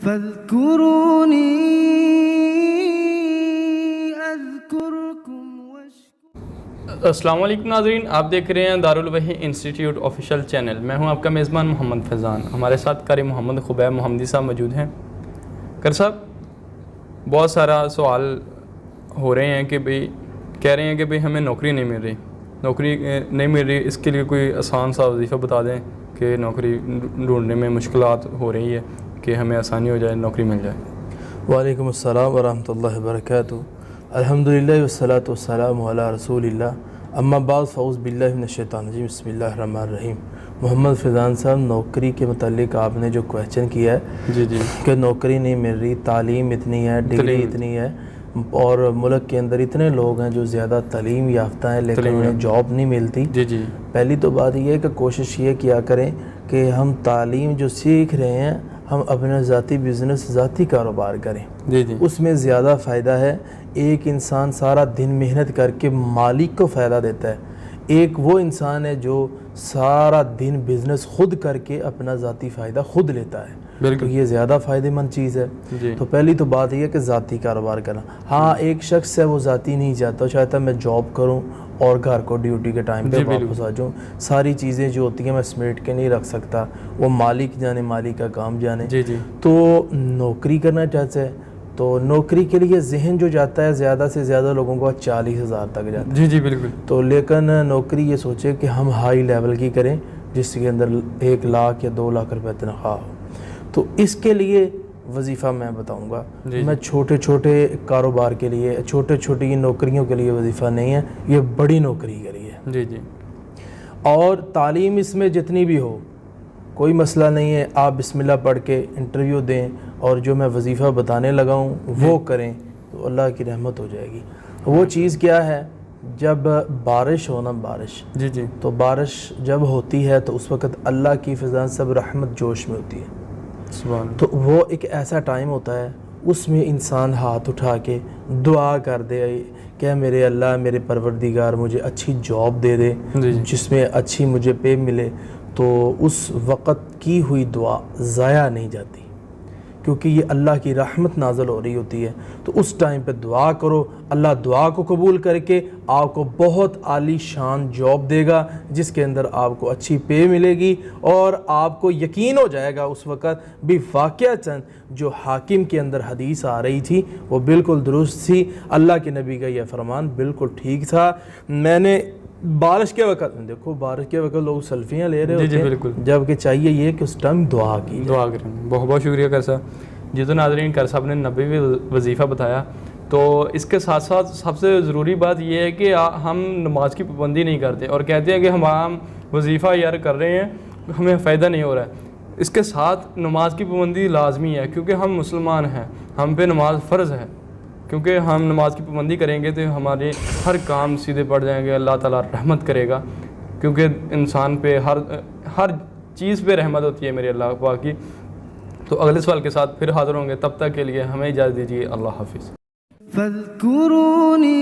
فاذكروني اذکرکم واشکروا۔ السلام علیکم ناظرین، آپ دیکھ رہے ہیں دارالوحی انسٹیٹیوٹ آفیشیل چینل۔ میں ہوں آپ کا میزبان محمد فیضان۔ ہمارے ساتھ قاری محمد خبیب محمدی صاحب موجود ہیں۔ قاری صاحب، بہت سارا سوال ہو رہے ہیں کہ بھئی کہہ رہے ہیں کہ بھئی ہمیں نوکری نہیں مل رہی، نوکری نہیں مل رہی، اس کے لیے کوئی آسان سا وظیفہ بتا دیں کہ نوکری ڈھونڈنے میں مشکلات ہو رہی ہے کہ ہمیں آسانی ہو جائے، نوکری مل جائے۔ وعلیکم السلام ورحمۃ اللہ وبرکاتہ۔ الحمدللہ والصلاۃ والسلام علی رسول اللہ، اما بعد فاعوذ باللہ من الشیطان الرجیم، بسم اللہ الرحمن الرحیم۔ محمد فیضان صاحب، نوکری کے متعلق آپ نے جو کویشچن کیا ہے جی کہ نوکری نہیں مل رہی، تعلیم اتنی ہے، ڈگری اتنی ہے، اور ملک کے اندر اتنے لوگ ہیں جو زیادہ تعلیم یافتہ ہیں لیکن انہیں جاب نہیں ملتی۔ جی پہلی تو بات یہ ہے کہ کوشش یہ کیا کریں کہ ہم تعلیم جو سیکھ رہے ہیں ہم اپنا ذاتی بزنس، ذاتی کاروبار کریں، جی اس میں زیادہ فائدہ ہے۔ ایک انسان سارا دن محنت کر کے مالک کو فائدہ دیتا ہے، ایک وہ انسان ہے جو سارا دن بزنس خود کر کے اپنا ذاتی فائدہ خود لیتا ہے۔ تو یہ زیادہ فائدہ مند چیز ہے۔ تو پہلی تو بات یہ ہے کہ ذاتی کاروبار کرنا۔ ہاں، ایک شخص ہے وہ ذاتی نہیں چاہتا، چاہتا میں جاب کروں اور گھر کو ڈیوٹی کے ٹائم پہ واپس آ جاؤں، ساری چیزیں جو ہوتی ہیں میں سمیٹ کے نہیں رکھ سکتا، وہ مالک جانے، مالک کا کام جانے۔ تو نوکری کرنا چاہتا ہے تو نوکری کے لیے ذہن جو جاتا ہے زیادہ سے زیادہ لوگوں کو 40,000 تک جاتا ہے۔ جی بالکل۔ تو لیکن نوکری یہ سوچے کہ ہم ہائی لیول کی کریں جس کے اندر 1 لاکھ یا 2 لاکھ روپے تنخواہ ہو۔ تو اس کے لیے وظیفہ میں بتاؤں گا، میں چھوٹے چھوٹے کاروبار کے لیے، چھوٹے چھوٹی نوکریوں کے لیے وظیفہ نہیں ہے، یہ بڑی نوکری کے لیے ہے۔ اور تعلیم اس میں جتنی بھی ہو کوئی مسئلہ نہیں ہے، آپ بسم اللہ پڑھ کے انٹرویو دیں اور جو میں وظیفہ بتانے لگا ہوں وہ کریں تو اللہ کی رحمت ہو جائے گی۔ وہ چیز کیا ہے، جب بارش ہو نا، بارش تو بارش جب ہوتی ہے تو اس وقت اللہ کی فضان سب رحمت جوش میں ہوتی ہے۔ تو وہ ایک ایسا ٹائم ہوتا ہے اس میں انسان ہاتھ اٹھا کے دعا کر دے کہ میرے اللہ، میرے پروردگار مجھے اچھی جاب دے دے جس میں اچھی مجھے پے ملے، تو اس وقت کی ہوئی دعا ضائع نہیں جاتی کیونکہ یہ اللہ کی رحمت نازل ہو رہی ہوتی ہے۔ تو اس ٹائم پہ دعا کرو، اللہ دعا کو قبول کر کے آپ کو بہت عالی شان جاب دے گا جس کے اندر آپ کو اچھی پے ملے گی، اور آپ کو یقین ہو جائے گا اس وقت بھی واقعتاً جو حاکم کے اندر حدیث آ رہی تھی وہ بالکل درست تھی، اللہ کے نبی کا یہ فرمان بالکل ٹھیک تھا۔ میں نے بارش کے وقت دیکھو، بارش کے وقت لوگ سیلفیاں لے رہے ہوتے ہیں، جبکہ چاہیے یہ کہ اس ٹائم دعا کی، دعا کریں۔ بہت بہت شکریہ قاری صاحب۔ جی تو ناظرین، قاری صاحب نے 90 وظیفہ بتایا، تو اس کے ساتھ ساتھ سب سے ضروری بات یہ ہے کہ ہم نماز کی پابندی نہیں کرتے اور کہتے ہیں کہ ہم وظیفہ یار کر رہے ہیں، ہمیں فائدہ نہیں ہو رہا ہے۔ اس کے ساتھ نماز کی پابندی لازمی ہے کیونکہ ہم مسلمان ہیں، ہم پہ نماز فرض ہے، کیونکہ ہم نماز کی پابندی کریں گے تو ہمارے ہر کام سیدھے پڑ جائیں گے، اللہ تعالیٰ رحمت کرے گا، کیونکہ انسان پہ ہر چیز پہ رحمت ہوتی ہے میرے اللہ پاک کی۔ تو اگلے سوال کے ساتھ پھر حاضر ہوں گے، تب تک کے لیے ہمیں اجازت دیجیے، اللہ حافظ۔ فاذکرونی